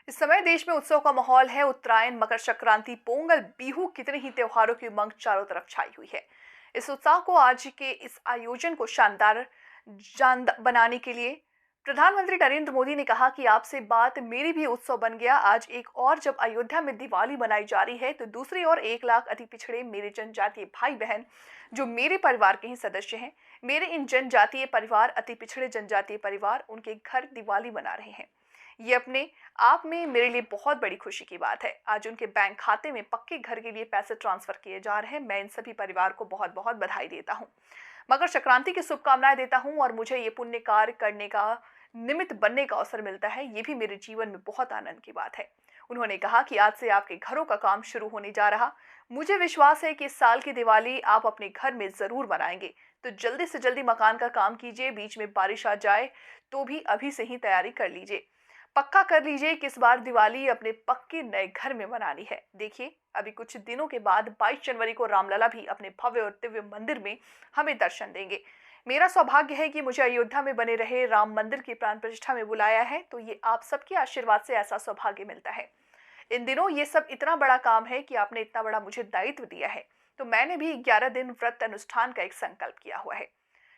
इस समय देश में उत्सव का माहौल है। उत्तरायण, मकर संक्रांति, पोंगल, बिहू, कितने ही त्योहारों की उमंग चारों तरफ छाई हुई है। इस उत्साह को आज के इस आयोजन को शानदार जान बनाने के लिए प्रधानमंत्री नरेंद्र मोदी ने कहा कि आपसे बात मेरी भी उत्सव बन गया। आज एक और जब अयोध्या में दिवाली मनाई जा रही है, तो दूसरी ओर 1 लाख अति पिछड़े मेरे जनजातीय भाई बहन जो मेरे परिवार के ही सदस्य हैं, मेरे इन जनजातीय परिवार, अति पिछड़े जनजातीय परिवार, उनके घर दिवाली मना रहे हैं। ये अपने आप में मेरे लिए बहुत बड़ी खुशी की बात है। आज उनके बैंक खाते में पक्के घर के लिए पैसे ट्रांसफर किए जा रहे हैं। मैं इन सभी परिवार को बहुत बहुत बधाई देता हूँ। मकर संक्रांति की शुभकामनाएं देता हूँ और मुझे ये पुण्य कार्य करने का निमित्त बनने का अवसर मिलता है, ये भी मेरे जीवन में बहुत आनंद की बात है। उन्होंने कहा कि आज से आपके घरों का काम शुरू होने जा रहा। मुझे विश्वास है कि इस साल की दिवाली आप अपने घर में जरूर मनाएंगे। तो जल्दी से जल्दी मकान का काम कीजिए। बीच में बारिश आ जाए तो भी अभी से ही तैयारी कर लीजिए। पक्का कर लीजिए कि इस बार दिवाली अपने पक्के नए घर में मनानी है। देखिए, अभी कुछ दिनों के बाद 22 जनवरी को रामलला भी अपने भव्य और दिव्य मंदिर में हमें दर्शन देंगे। मेरा सौभाग्य है कि मुझे अयोध्या में बने रहे राम मंदिर की प्राण प्रतिष्ठा में बुलाया है, तो ये आप सबके आशीर्वाद से ऐसा सौभाग्य मिलता है। इन दिनों ये सब इतना बड़ा काम है कि आपने इतना बड़ा मुझे दायित्व दिया है, तो मैंने भी 11 दिन व्रत अनुष्ठान का एक संकल्प किया हुआ है।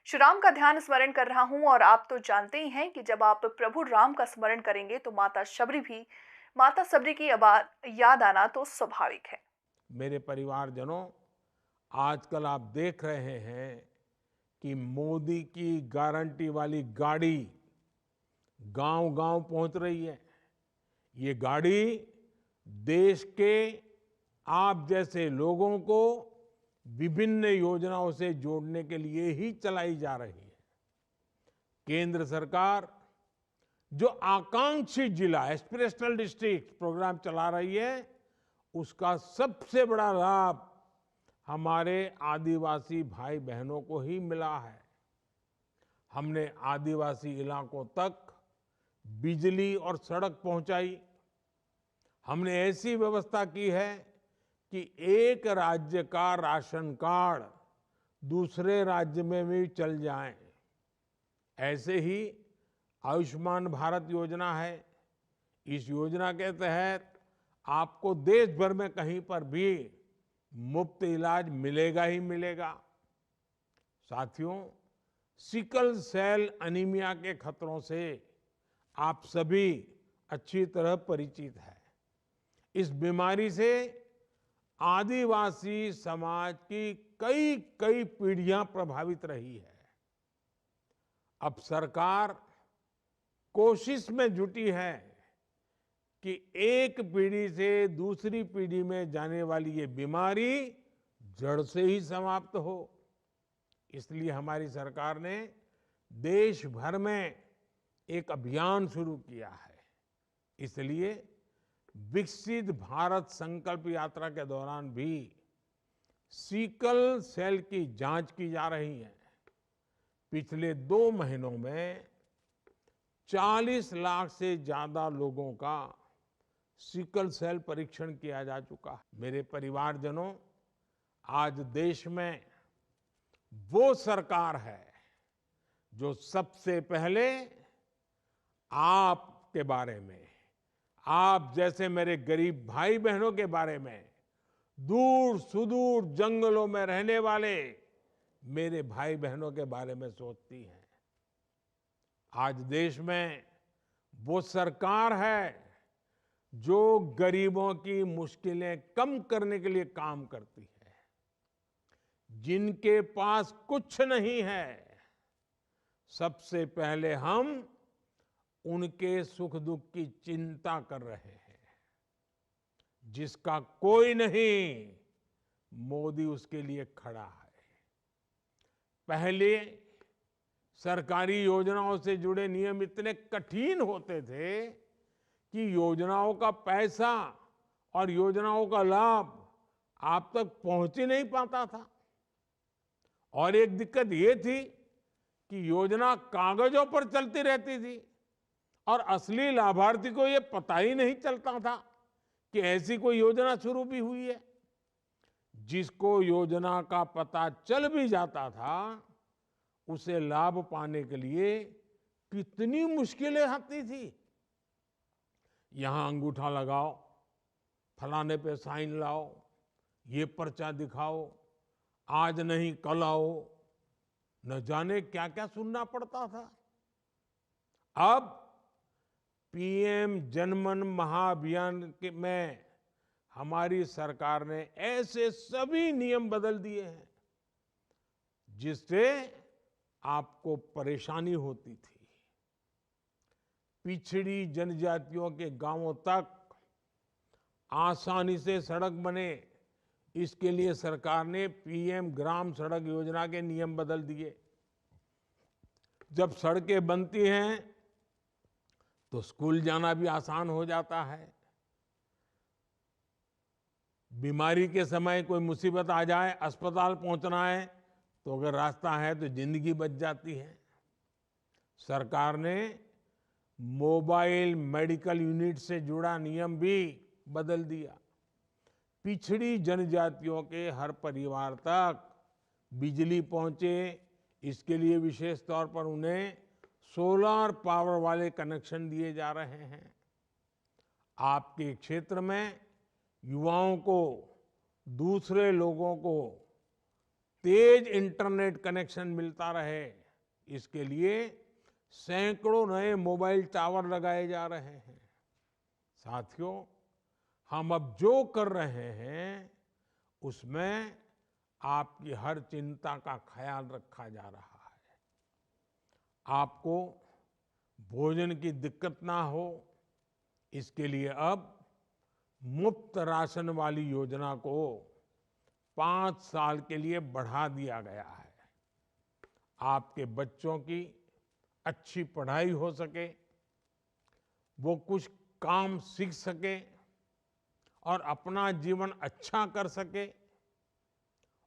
श्री राम का ध्यान स्मरण कर रहा हूँ और आप तो जानते ही हैं कि जब आप प्रभु राम का स्मरण करेंगे तो माता शबरी की याद आना तो स्वाभाविक है। मेरे परिवारजनों, आजकल आप देख रहे हैं कि मोदी की गारंटी वाली गाड़ी गांव-गांव पहुंच रही है। ये गाड़ी देश के आप जैसे लोगों को विभिन्न योजनाओं से जोड़ने के लिए ही चलाई जा रही है। केंद्र सरकार जो आकांक्षी जिला एस्पिरेशनल डिस्ट्रिक्ट प्रोग्राम चला रही है, उसका सबसे बड़ा लाभ हमारे आदिवासी भाई बहनों को ही मिला है। हमने आदिवासी इलाकों तक बिजली और सड़क पहुंचाई। हमने ऐसी व्यवस्था की है कि एक राज्य का राशन कार्ड दूसरे राज्य में भी चल जाए। ऐसे ही आयुष्मान भारत योजना है। इस योजना के तहत आपको देश भर में कहीं पर भी मुफ्त इलाज मिलेगा ही मिलेगा। साथियों, सिकल सेल अनीमिया के खतरों से आप सभी अच्छी तरह परिचित हैं। इस बीमारी से आदिवासी समाज की कई कई पीढ़ियां प्रभावित रही है। अब सरकार कोशिश में जुटी है कि एक पीढ़ी से दूसरी पीढ़ी में जाने वाली ये बीमारी जड़ से ही समाप्त हो। इसलिए हमारी सरकार ने देश भर में एक अभियान शुरू किया है। इसलिए विकसित भारत संकल्प यात्रा के दौरान भी सीकल सेल की जांच की जा रही है। पिछले 2 महीनों में 40 लाख से ज्यादा लोगों का सिकल सेल परीक्षण किया जा चुका है। मेरे परिवारजनों, आज देश में वो सरकार है जो सबसे पहले आपके बारे में, आप जैसे मेरे गरीब भाई बहनों के बारे में, दूर सुदूर जंगलों में रहने वाले मेरे भाई बहनों के बारे में सोचती है। आज देश में वो सरकार है जो गरीबों की मुश्किलें कम करने के लिए काम करती है। जिनके पास कुछ नहीं है, सबसे पहले हम उनके सुख दुख की चिंता कर रहे हैं। जिसका कोई नहीं, मोदी उसके लिए खड़ा है। पहले सरकारी योजनाओं से जुड़े नियम इतने कठिन होते थे कि योजनाओं का पैसा और योजनाओं का लाभ आप तक पहुंच ही नहीं पाता था। और एक दिक्कत ये थी कि योजना कागजों पर चलती रहती थी और असली लाभार्थी को ये पता ही नहीं चलता था कि ऐसी कोई योजना शुरू भी हुई है। जिसको योजना का पता चल भी जाता था, उसे लाभ पाने के लिए कितनी मुश्किलें आती थी। यहाँ अंगूठा लगाओ, फलाने पे साइन लाओ, ये पर्चा दिखाओ, आज नहीं कल आओ, न जाने क्या क्या सुनना पड़ता था। अब पीएम जनमन महाअभियान में हमारी सरकार ने ऐसे सभी नियम बदल दिए हैं जिससे आपको परेशानी होती थी। पिछड़ी जनजातियों के गांवों तक आसानी से सड़क बने, इसके लिए सरकार ने पीएम ग्राम सड़क योजना के नियम बदल दिए। जब सड़कें बनती हैं तो स्कूल जाना भी आसान हो जाता है। बीमारी के समय कोई मुसीबत आ जाए, अस्पताल पहुंचना है तो अगर रास्ता है तो जिंदगी बच जाती है। सरकार ने मोबाइल मेडिकल यूनिट से जुड़ा नियम भी बदल दिया। पिछड़ी जनजातियों के हर परिवार तक बिजली पहुंचे, इसके लिए विशेष तौर पर उन्हें सोलर पावर वाले कनेक्शन दिए जा रहे हैं। आपके क्षेत्र में युवाओं को, दूसरे लोगों को तेज इंटरनेट कनेक्शन मिलता रहे, इसके लिए सैकड़ों नए मोबाइल टावर लगाए जा रहे हैं। साथियों, हम अब जो कर रहे हैं उसमें आपकी हर चिंता का ख्याल रखा जा रहा है। आपको भोजन की दिक्कत ना हो, इसके लिए अब मुफ्त राशन वाली योजना को 5 साल के लिए बढ़ा दिया गया है। आपके बच्चों की अच्छी पढ़ाई हो सके, वो कुछ काम सीख सके और अपना जीवन अच्छा कर सके,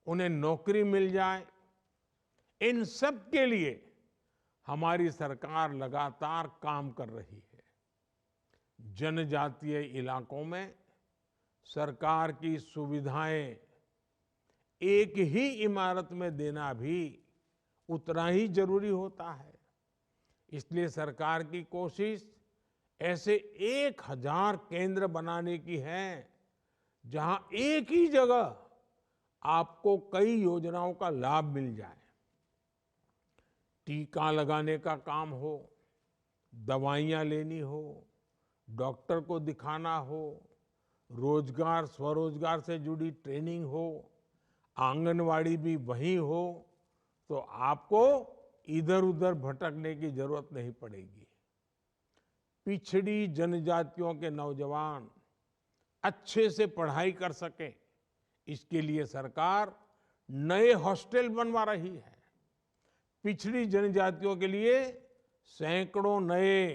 उन्हें नौकरी मिल जाए, इन सब के लिए हमारी सरकार लगातार काम कर रही है। जनजातीय इलाकों में सरकार की सुविधाएं एक ही इमारत में देना भी उतना ही जरूरी होता है। इसलिए सरकार की कोशिश ऐसे 1000 केंद्र बनाने की है जहां एक ही जगह आपको कई योजनाओं का लाभ मिल जाए। टीका लगाने का काम हो, दवाइयां लेनी हो, डॉक्टर को दिखाना हो, रोजगार स्वरोजगार से जुड़ी ट्रेनिंग हो, आंगनवाड़ी भी वहीं हो, तो आपको इधर उधर भटकने की जरूरत नहीं पड़ेगी। पिछड़ी जनजातियों के नौजवान अच्छे से पढ़ाई कर सकें, इसके लिए सरकार नए हॉस्टल बनवा रही है। पिछड़ी जनजातियों के लिए सैकड़ों नए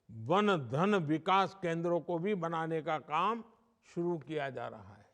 वन धन विकास केंद्रों को भी बनाने का काम शुरू किया जा रहा है।